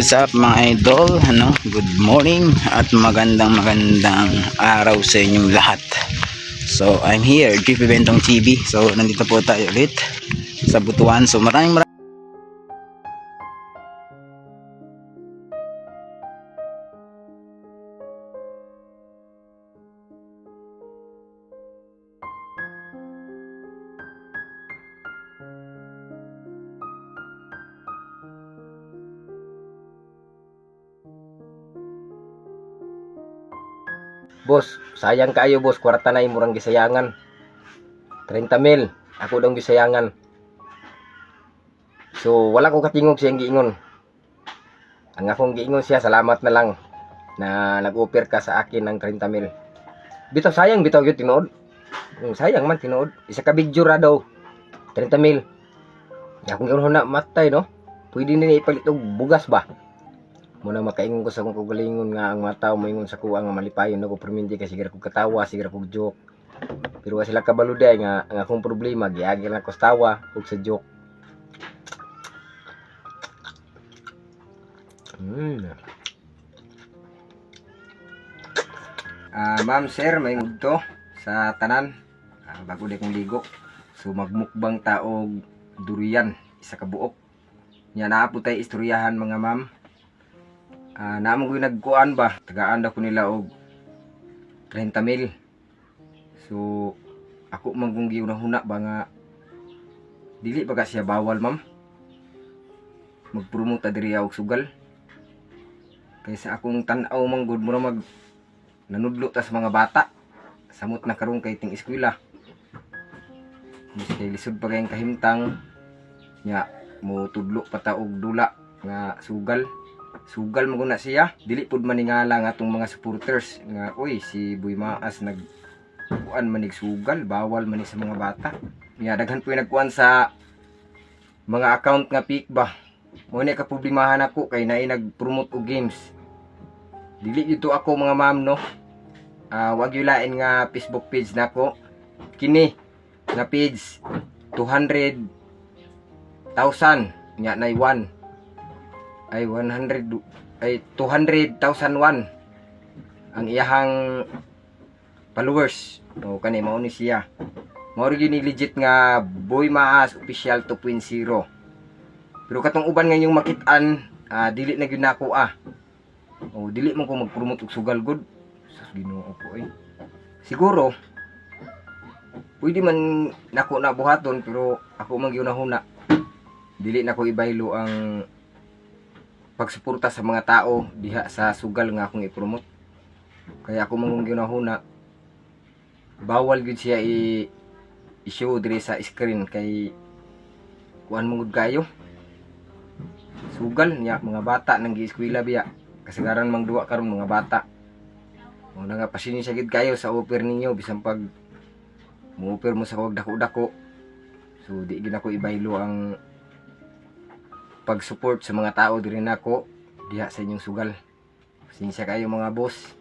What's up mga idol? Good morning at magandang araw sa inyong lahat. So I'm here, GP Bentong TV. So nandito po tayo ulit sa Butuan. So maraming Boss, sayang kayo boss, kwarta na imurang gisayangan. 30 mil, ako daw gisayangan. So, wala ko katingog siyang giingon. Ang akong giingon siya, salamat na lang na nag-offer ka sa akin ng 30 mil. Bitaw, sayang bitaw yun, tinood. Sayang man, tinood. Isa ka video ra daw, 30 mil. Akong giingon na, matay no? Pwede nila ipalit og bugas ba? Muna makaingon ko sa kong kagalingon nga ang mga tao moingon sa kuwa nga malipayon ako perminti kay sige ko katawa, sige ko joke. Pero wa sila kabaluday nga ang akong problema giagi lang ko sa tawa ug sa joke. Ma'am sir, may ngudto sa tanan. Bago di kong ligo. So magmukbang taog durian isa ka buok. Nya naa po tay istoryahan mga ma'am. Naman ko nagkuan ba, tagaan daw ko nila og 30 mil. So ako man kung giunahuna ba nga dili ba ka siya bawal ma'am magpromote diri og sugal kaysa akong tan-aw man gud mo mag nanudlo ta sa mga bata samot na karon kay ting eskwela miski lisod pa kayong kahimtang nya mo tudlo pa ta og dula nga sugal mo guna siya dili pud maningala nga atong mga supporters nga oy si Boy Maas nagkuan manig sugal bawal manig sa mga bata nya daghan po nagkuan sa mga account nga fake ba mo ni ka problemahan ako kay naay nagpromote og games dili dito ako mga ma'am no wag yu lain nga Facebook page nako kini nga page 200,000 nya nay 1 ay 200,000 won ang iyahang followers o kani mao ni siya mao ri ni legit nga Boy Maas official 2.0 pero katong uban nga yung makit-an dili na gyud nako o dili man ko mag-promote og sugal good sus Ginoo ko siguro pwede man nako na buhaton pero ako man gyud nahuna dili nako ibaylo ang pagsuporta sa mga tao diha sa sugal nga akong i-promote kaya ako mong ginahuna bawal gud siya i-show diri sa screen kay kuan mo gud kayo sugal niya mga bata nang gi-eskwela biya kasagaran mang duwa karon mga bata mo na nga pasensya gid kayo sa offer ninyo bisan pag mo offer mo sa kog dako-dako so di gid ako ibaylo ang pag-support sa mga tao diri nako diha sa inyong sugal. Pasensya kayo mga boss.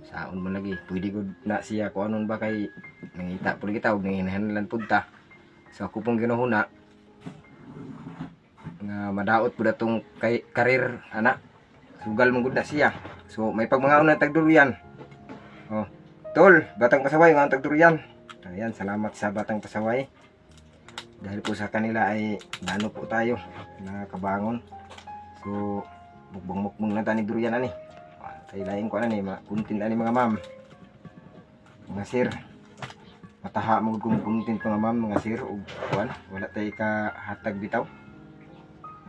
Saon man lagi, pwede gud na siya ko anon ba kay nangita pud kita og nanginahanglan pud ta. So ako pong ginahuna nga madaot pud atong kay karir ana. Sugal man gud na siya. So may pagmangaon na tagdurian. Oh, tol, Batang Pasaway nga tagdurian. Ayan, salamat sa Batang Pasaway. Dahil po sa kanila ay nano po tayo nakabangon so mukbang na tani durian ani kay lain ko ani kuntin ani mga ma'am mga sir mataha mo kung kuntin mga ma'am mga sir ug kuan wala tay ka hatag bitaw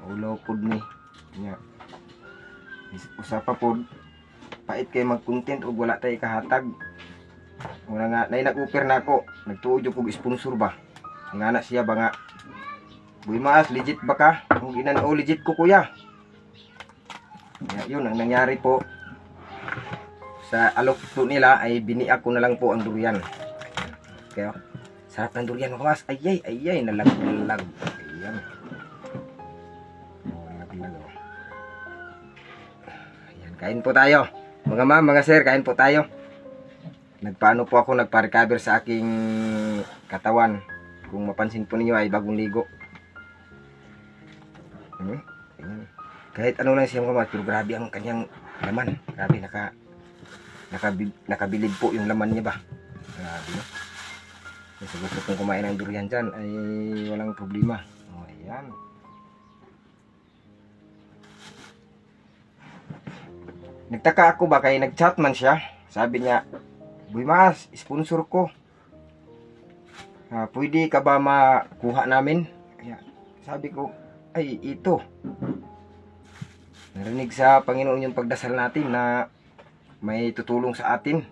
ulo pud ni nya usapa pud pait kay magkuntin ug wala tay ka hatag wala nga nay nag-offer nako nagtuod og sponsor ba nga na siya ba nga Boy Maas legit ba ka? Kung inan legit ko kuya. Yun ang nangyari po sa alok po nila ay biniak ko na lang po ang durian. Kaya sarap ng durian mga mas. Ayay nalag. Ayan. Nalag. Ayan, kain po tayo. Mga ma'am, mga sir, kain po tayo. Nagpaano po ako nagpa-recover sa aking katawan. Kung mapansin po ninyo ay bagong ligo. Kahit ano lang siya mga kamas, pero grabe ang kanyang laman. Grabe, nakabilib po yung laman niya ba. Grabe, no? Kung gusto kong kumain ng durian dyan, ay walang problema. O, ayan. Nagtaka ako ba, kaya nag-chat man siya. Sabi niya, Boy Mas, sponsor ko. Pwede ka ba makuha namin? Kaya, sabi ko, ay ito. Narinig sa Panginoon yung pagdasal natin na may tutulong sa atin.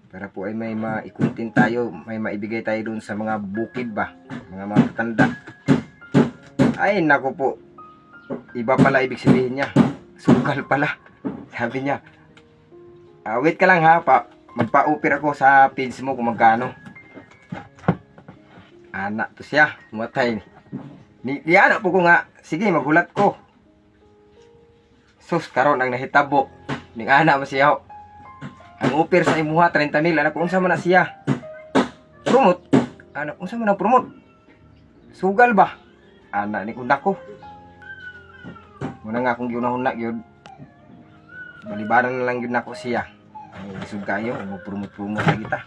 Para po ay may maikuntin tayo, may maibigay tayo dun sa mga bukid ba, mga matatanda. Ay nako po, iba pala ibig sabihin niya, sugal pala. Sabi niya, wait ka lang ha, magpa-offer ako sa page mo kung magkano. Anak to siya, matay. Di anak po ko nga, sige magulat ko. Sus, karon ang nahitabo, ning anak mo siya. Ang offer sa imuha 30 mil, anak unsa man na siya? Promote. Anak unsa man ang promote? Sugal ba? Anak ni kundak ko. Muna nga akong giunahon gyud. Balibaran na lang gyud nako siya. Ay isug kayo, mo promote na kita.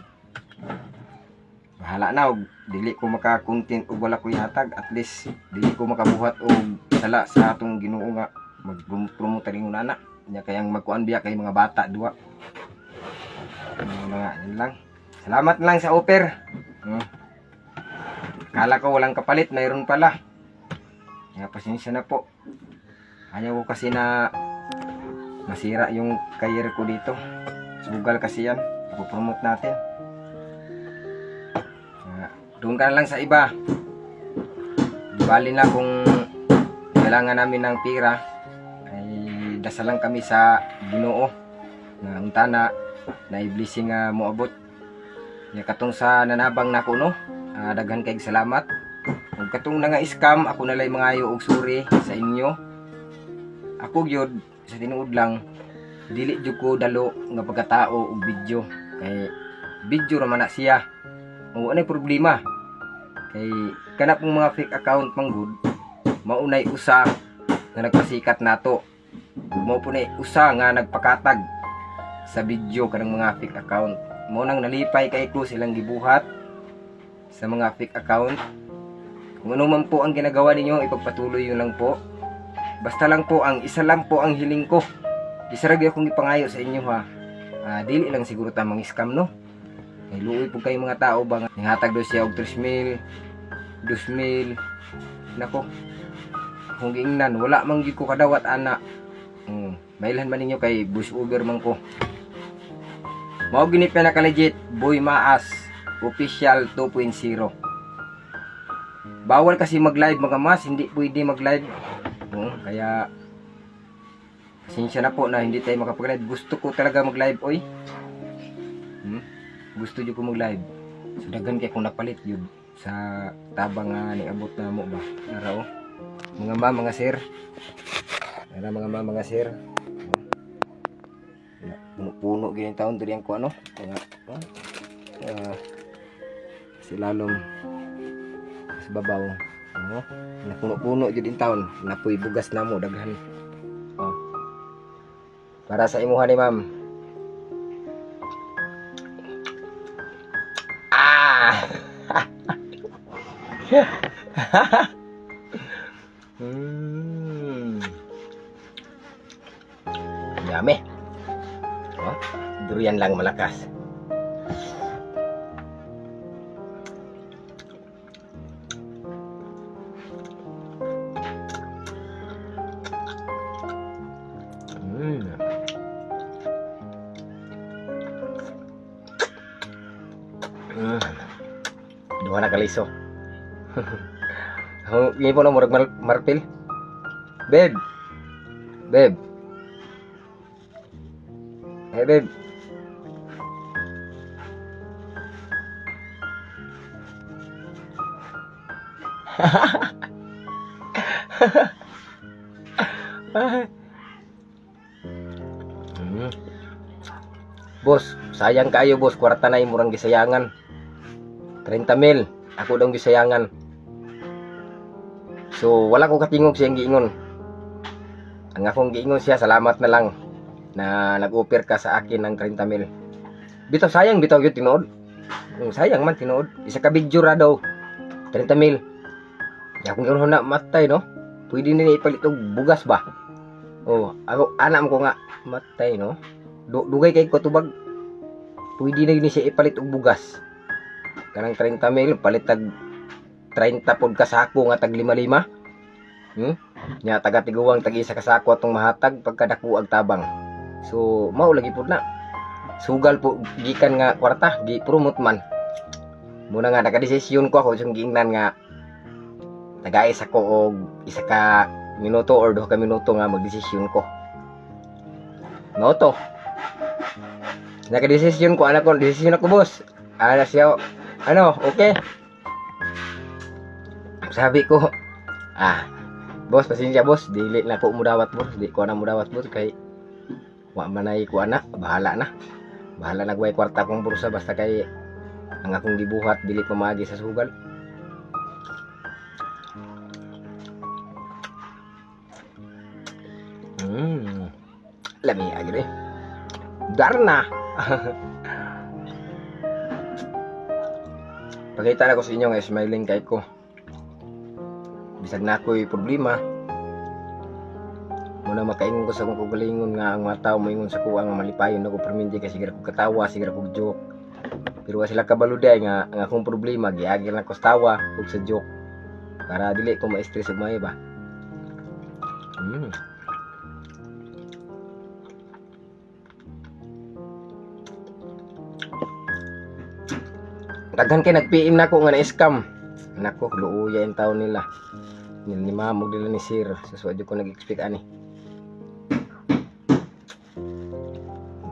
Bahala na og dili ko maka-content og wala ko ihatag, at least dili ko makabuhat og sala sa atong Ginoo nga mag-promote ring una na. Nya kayang magkuan biya kay mga bata duwa. Yun lang. Salamat lang sa offer. Kala ko walang kapalit, mayroon pala. Kaya pasensya na po. Ayaw ko kasi na masira yung career ko dito. Sugal kasi yan. Ipopromote natin. Doon ka na lang sa iba. Bali na kung kailangan namin ng pira, ay dasal lang kami sa Ginoo na unta na i-blessing moabot. Ya katong sa nanabang nako no, daghan kay salamat. Ug katong nga scam, ako na lay mangayo og sorry sa inyo. Ako gyud sa tinuod lang dili jud ko dalo nga pagkatao og video, kay video ra man na siya. O anay problema. Kay kana pong mga fake account manggod, maunay usa nga nagpasikat nato. Mao po na usa nga nagpakatag sa video kanang mga fake account. Mo nang nalipay kay ko silang gibuhat sa mga fake account. Kung ano man po ang ginagawa ninyo, ipagpatuloy yun lang po. Basta lang po, isa lang po ang hiling ko. Isaragi akong ipangayo sa inyo ha. Dili lang siguro tamang scam no. Ay luoy po kayo mga tao ba nga nihatag do siya og 3,000, 2,000. Nako. Kung giingnan wala man gyud ko kadawat ana. Mailhan man ninyo kay voice over man ko. Mao gini pinaka-legit Boy Maas Official 2.0. Bawal kasi mag-live mga mas, hindi pwede mag-live. Kaya pasensya na po na hindi tayo makapag-live. Gusto ko talaga mag-live oy. Gusto jud ko mag-live. So daghan kay kung napalit yun sa tabang nga niabot na mo ba. Nara mga mga sir. Nara mga sir. Puno gini taon diri ko ano. Si lalom sa babaw. Napuno-puno jud in taon. Napoy bugas na mo daghan. Para sa imuha ni ma'am. Yummy. Durian lang malakas. Duha na kaliso. Ini po na murag marpil. Babe. Babe. Hey babe. Boss, sayang kayo boss, kwarta na imurang gisayangan. 30 mil, ako daw gisayangan. So, wala ko katingog siyang giingon. Ang akong giingon siya, salamat na lang na nag-offer ka sa akin ng 30 mil. Bitaw sayang bitaw yun tinuod. Sayang man tinuod. Isa ka video ra daw. 30 mil. Ya kung gano'n na matay no. Pwede na ipalit og bugas ba? Oh, ako anak ko nga matay no. Dugay kay ko tubag. Pwede na gini siya ipalit og bugas. Kanang 30 mil palit tag 30 pod ka sako nga tag 5-5. Nya taga tiguwang tag isa ka sako atong mahatag pagkadako ag tabang. So mao lagi pud na. Sugal po gikan nga kwarta, gi-promote man. Muna nga naka-desisyon ko ako sung giingnan nga nagais ako og isa ka minuto or 2 ka minuto nga magdesisyon ko. Mao to. Naka-desisyon ko anak ko, desisyon ako boss. Ana siya, ano, okay. Sabi ko, boss, pasensya boss, dili na ko mudawat boss, di ko na mudawat boss kay wa manay ko ana, bahala na. Bahala na guway kwarta kong bursa basta kay ang akong gibuhat dili pa maagi sa sugal. Lami agi deh. Darna. Pakita na ko sa inyo nga smiling kay ko. Bisag na ako'y problema. Muna makaingon ko sa kong kagalingon nga ang mga tao moingon sa kuwa nga malipayon ako perminti kay sigara ko katawa, sigara ko joke. Pero sila kabaluday nga ang akong problema giagir na ko sa tawa ug sa joke para dili ko ma-stress ug may ba. Daghan kay nag-PM na ko nga na-scam. Nako, luuya yung taon nila. Ni mamog nila ni sir. Suswad ko nag-expect ani.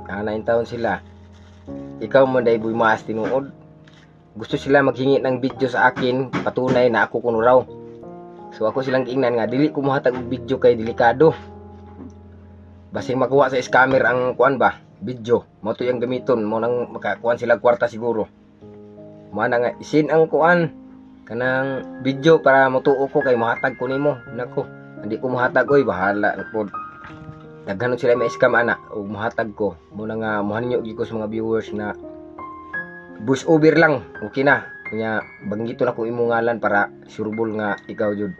Ana yung taon sila. Ikaw mo day buy maas tinuod. Gusto sila maghingi ng video sa akin, patunay na ako kuno raw. So ako silang giingnan nga dili ko mohatag og video kay delikado. Basing makuha sa scammer ang kuan ba, video. Mo to yung gamiton, mo nang makakuan sila kwarta siguro. Mana nga isin ang kuan kanang video para motuo ko kay mahatag ko nimo. Nako, hindi ko mahatag oy, bahala pod. Daghanon sila may scam ana ug mahatag ko. Muna nga mohanyo gyud ko sa mga viewers na voice over lang, okay na. Kanya banggito na ko imong ngalan para surebol nga ikaw jud.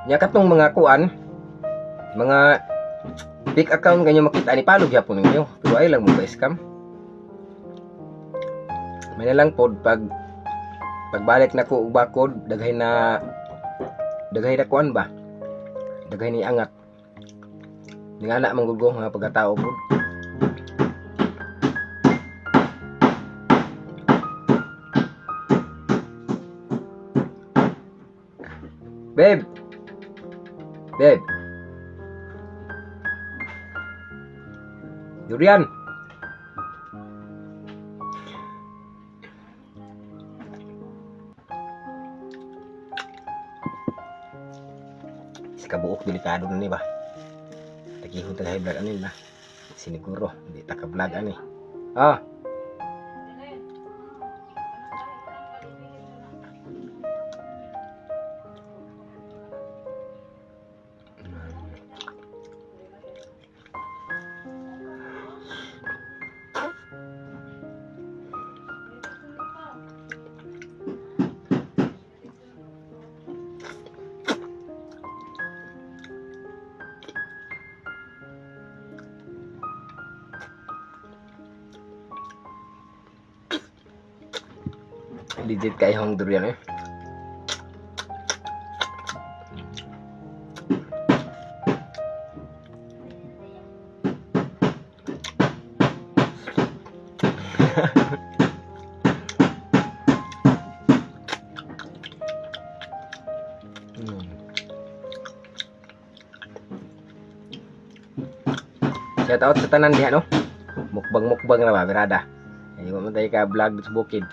Nya katong mga kuan, mga fake account kanyo makita ni palog gyapon ninyo. Pero ay lang mo ba scam. May na lang pod pagbalik na ko og bakod daghay na kuan ba. Daghay ni angat. Ningana man gud ko nga pagkatao pod. Babe. Durian. Kabuok delikado na ni ba? Takihon taga high blood anin ba? Siniguro, hindi ta ka vlog ani. Legit kayo ang durian eh. Shout out sa tanan diha no. Mukbang na ba birada. Ayo mo tayo ka vlog sa bukid.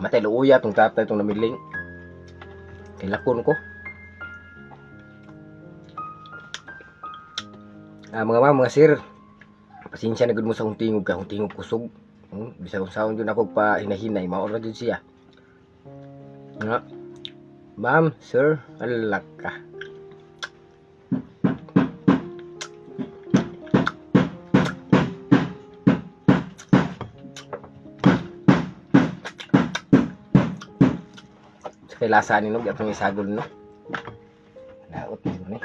Matay luuya tong tatay tong namiling. Kilakon ko. Mga ma'am, mga sir. Pasensya na gud mo sa akong tingog ka, akong tingog kusog. Bisag unsaon jud ako pa hinahinay, mao ra jud siya. Nga. Ma'am, sir, alak ka. Kay lasa ni no, atong isagol no. Laot ni.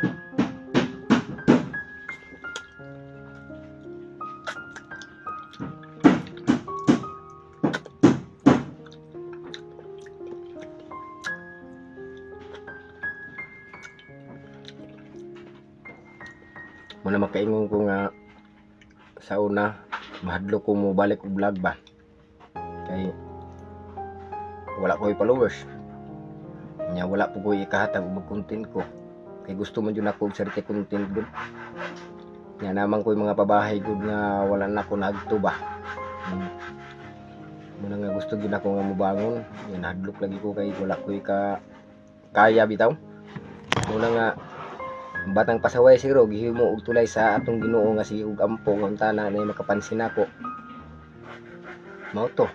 Muna makaingon ko nga sa una mahadlo ko mo balik og vlog ba. Kay wala ko followers. Nya wala po ko ikahatag og content ko. Kay gusto man jud ako og sarili content gud. Nya naman ko mga pabahay gud nga wala na ko nagto ba. Muna nga gusto gid ako nga mobangon. Nya nahadlok lagi ko kay wala ko kaya bitaw. Muna nga batang pasaway siguro gihimo og tulay sa atong Ginoo nga si ug ampo nga untana na makapansin nako. Mao to.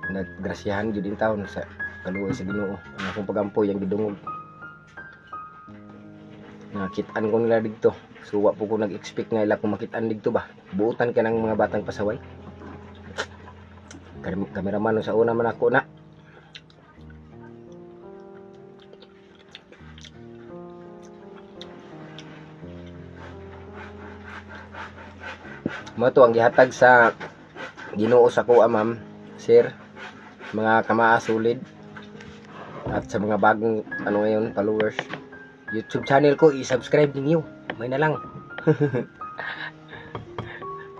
Naggrasyahan jud in taon sa kaluoy sa Ginoo ang akong pagampo yang gidungog. Nakitaan ko nila dito. So wa po ko nag-expect nga ila ko makitaan dito ba. Buutan ka ng mga batang pasaway. Kameraman sa una man ako na. Mo to ang gihatag sa Ginoo sa ko, ma'am, sir, mga kamaa solid at sa mga bagong ngayon followers. YouTube channel ko, i-subscribe ninyo. May na lang.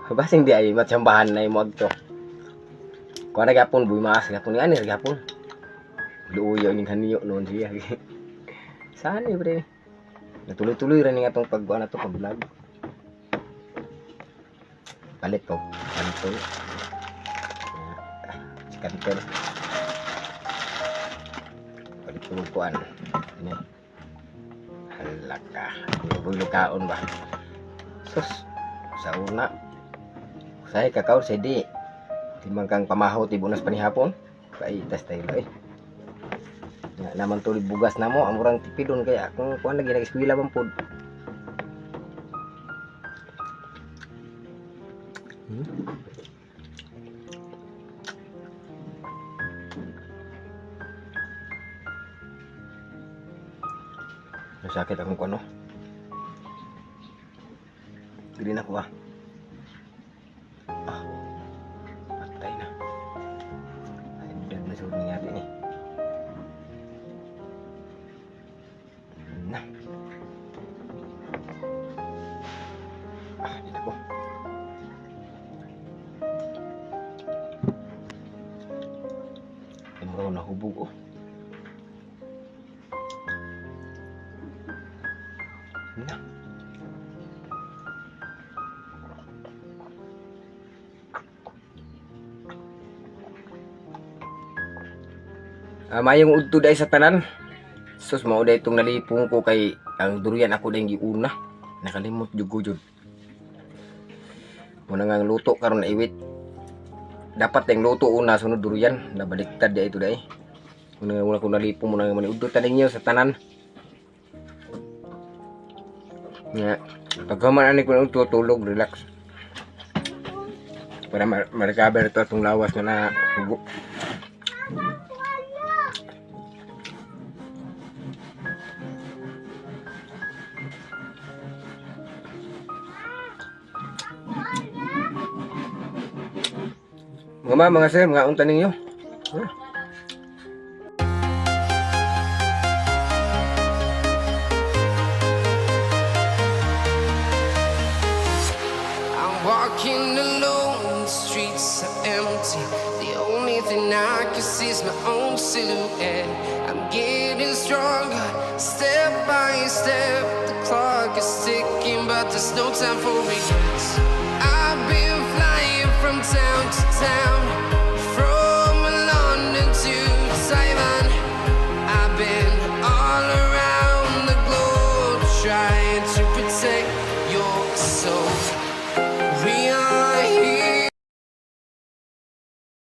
Basing di ay matsambahan na mo agto. Kuha na gapon buy maas gapon ni ani gapon. Luuyo ning haniyo noon siya. Saan ni bre? Natuloy-tuloy ra ning atong pagbuan nato pag-vlog. Palit ko kanto kanto palit ko kuan ini halaka bulukaon ba sus sa una say kakao say di timang kang pamahaw ti bunas panihapon kay tayo naman tuloy bugas na mo amurang tipidon kaya kung kuan lagi nag-eskwela man pod. Sakit akong kuno. Gili na ko patay na. Ay, dead na sulit nangyari ni. Na. Di na ko. Imro na hubog Na. Mayong udto day sa tanan. Sus mao day itong nalipong ko kay ang durian ako day giuna. Nakalimot jud ko jud. Muna nga luto karon na iwit. Dapat yung luto una sunod durian, nabaliktad day ito day. Muna ko nalipong muna nga udto taning niyo sa tanan. Nga pagkaman ani ko tutulog relax para ma-recover ito itong lawas na hugo. Mga sir, mga unta ninyo. Walking alone, the streets are empty. The only thing I can see is my own silhouette. I'm getting stronger, step by step. The clock is ticking, but there's no time for regrets. I've been flying from town to town.